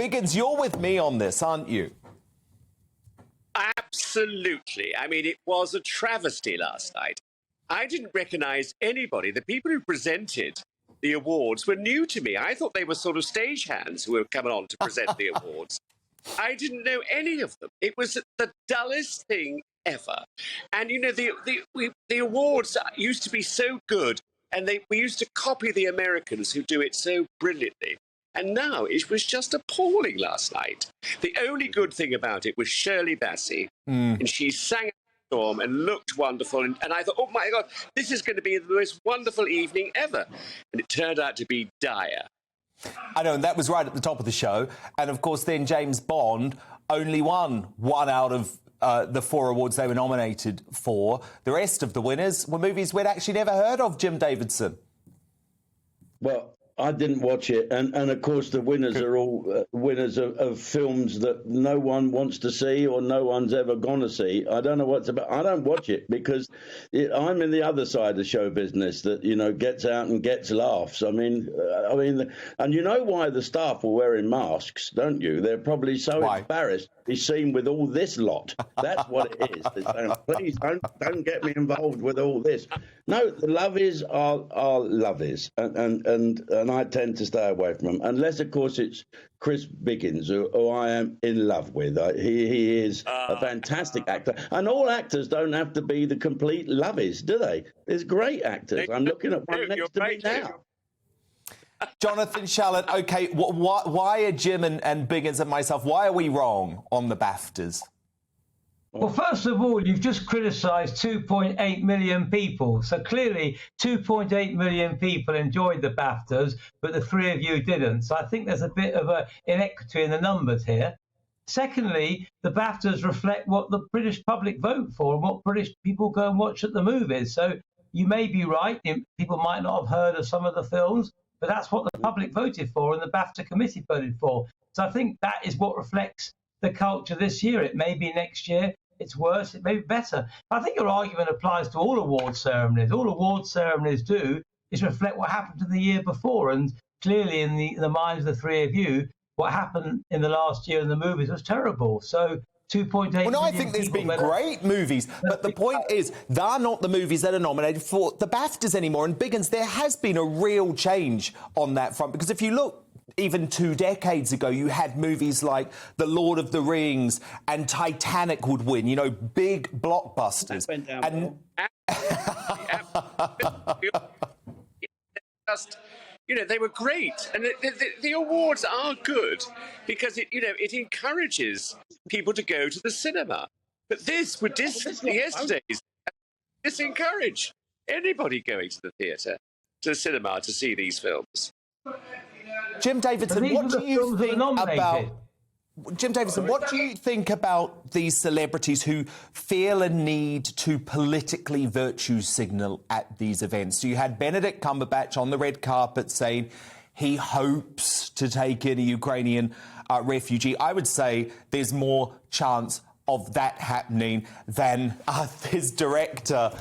Biggins, you're with me on this, aren't you? Absolutely. I mean, it was a travesty last night. I didn't recognise anybody. The people who presented the awards were new to me. I thought they were sort of stagehands who were coming on to present the awards. I didn't know any of them. It was the dullest thing ever. And, you know, the awards used to be so good, and we used to copy the Americans who do it so brilliantly. And now it was just appalling last night. The only good thing about it was Shirley Bassey, and she sang a storm and looked wonderful. And I thought, oh, my God, this is going to be the most wonderful evening ever. And it turned out to be dire. I know, and that was right at the top of the show. And, of course, then James Bond only won one out of the 4 awards they were nominated for. The rest of the winners were movies we'd actually never heard of, Jim Davidson. Well, I didn't watch it, and of course the winners are all winners of films that no one wants to see or no one's ever gonna see. I don't know what's about. I don't watch it because I'm in the other side of show business that, you know, gets out and gets laughs. I mean, and you know why the staff were wearing masks, don't you? They're probably so embarrassed to be seen with all this lot. That's what it is. They're saying, please don't get me involved with all this. No, the lovies are lovies, and I tend to stay away from them, unless, of course, it's Chris Biggins, who I am in love with. He is a fantastic actor. And all actors don't have to be the complete lovies, do they? There's great actors. I'm looking at one next to me now. Jonathan Shalit, OK, why are Jim and Biggins and myself, why are we wrong on the BAFTAs? Well, first of all, you've just criticised 2.8 million people. So clearly 2.8 million people enjoyed the BAFTAs, but the 3 of you didn't. So I think there's a bit of an inequity in the numbers here. Secondly, the BAFTAs reflect what the British public vote for and what British people go and watch at the movies. So you may be right. People might not have heard of some of the films, but that's what the public voted for and the BAFTA committee voted for. So I think that is what reflects the culture this year. It may be next year it's worse, it may be better. But I think your argument applies to all award ceremonies. All award ceremonies do is reflect what happened to the year before. And clearly in the minds of the 3 of you, what happened in the last year in the movies was terrible. So 2.8 Well, no, I think there's been great movies, but the point is they're not the movies that are nominated for the BAFTAs anymore. And Biggins, there has been a real change on that front, because if you look even 2 decades ago, you had movies like The Lord of the Rings and Titanic would win, you know, big blockbusters. And just, you know, they were great. And the awards are good because it encourages people to go to the cinema. But this would yesterday's disencourage anybody going to the theatre, to the cinema to see these films. Jim Davidson, what do you think about... Jim Davidson, what do you think about these celebrities who feel a need to politically virtue signal at these events? So you had Benedict Cumberbatch on the red carpet saying he hopes to take in a Ukrainian refugee. I would say there's more chance of that happening than his director,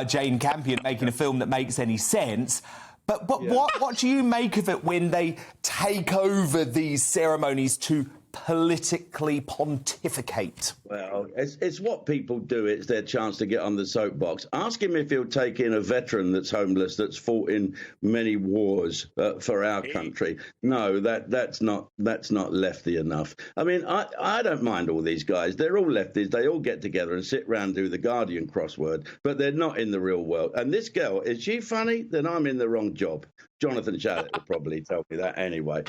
Jane Campion, making a film that makes any sense. But what do you make of it when they take over these ceremonies to politically pontificate? Well, it's what people do. It's their chance to get on the soapbox. Ask him if he'll take in a veteran that's homeless, that's fought in many wars for our country. No, that's not lefty enough. I mean, I don't mind all these guys. They're all lefties. They all get together and sit round and do the Guardian crossword, but they're not in the real world. And this girl, is she funny? Then I'm in the wrong job. Jonathan Shalit will probably tell me that anyway.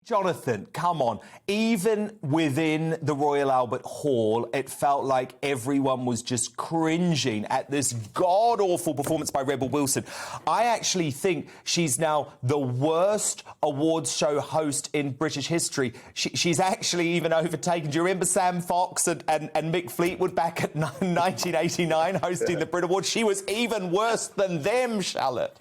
Jonathan, come on. Even within the Royal Albert Hall, it felt like everyone was just cringing at this god-awful performance by Rebel Wilson. I actually think she's now the worst awards show host in British history. She's actually even overtaken. Do you remember Sam Fox and Mick Fleetwood back at 1989 hosting the Brit Awards? She was even worse than them, Shalit.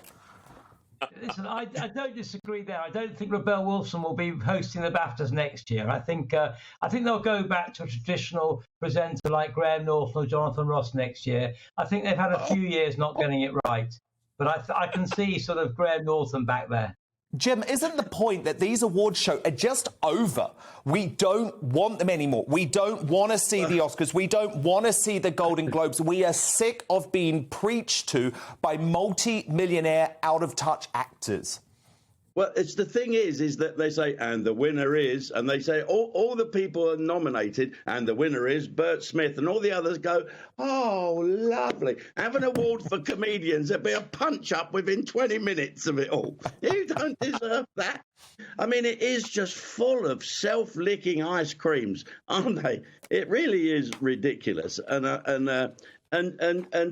Listen, I don't disagree there. I don't think Rebel Wilson will be hosting the BAFTAs next year. I think they'll go back to a traditional presenter like Graham Norton or Jonathan Ross next year. I think they've had a few years not getting it right, but I can see sort of Graham Norton back there. Jim, isn't the point that these award shows are just over? We don't want them anymore. We don't want to see the Oscars. We don't want to see the Golden Globes. We are sick of being preached to by multi-millionaire, out-of-touch actors. Well, it's the thing is that they say, and the winner is, and they say all the people are nominated, and the winner is Bert Smith, and all the others go, oh, lovely. Have an award for comedians. There'll be a punch-up within 20 minutes of it all. You don't deserve that. I mean, it is just full of self-licking ice creams, aren't they? It really is ridiculous. And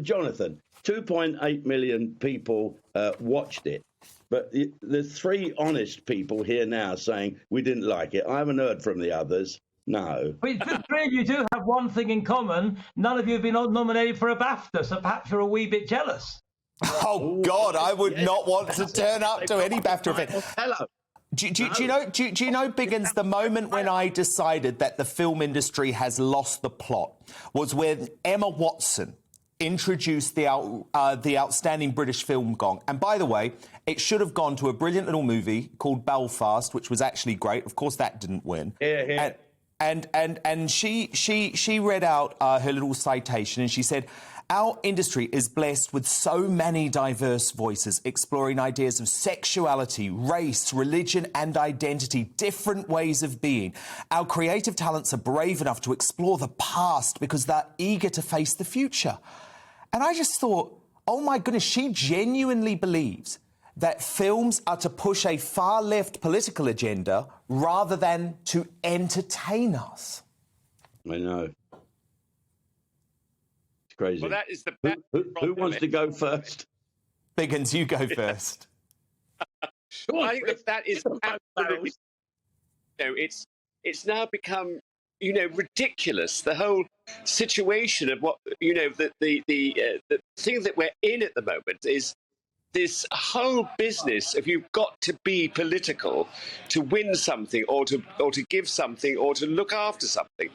Jonathan, 2.8 million people watched it. But there's 3 honest people here now saying we didn't like it. I haven't heard from the others. No. But the 3 of you do have one thing in common. None of you have been nominated for a BAFTA, so perhaps you're a wee bit jealous. Oh, God, I would not want to turn up to any BAFTA event. Hello. Do you know, Biggins, the moment when I decided that the film industry has lost the plot was when Emma Watson introduced the outstanding British film gong. And by the way, it should have gone to a brilliant little movie called Belfast, which was actually great. Of course, that didn't win. Yeah. And she read out her little citation, and she said, our industry is blessed with so many diverse voices exploring ideas of sexuality, race, religion and identity, different ways of being. Our creative talents are brave enough to explore the past because they're eager to face the future. And I just thought, oh my goodness, she genuinely believes that films are to push a far-left political agenda rather than to entertain us. I know. It's crazy. Well, that is the who wants to go first? Biggins, you go first. I think that is absolutely... It's now become, ridiculous. The whole situation of what, the thing that we're in at the moment is this whole business of you've got to be political to win something or to give something or to look after something.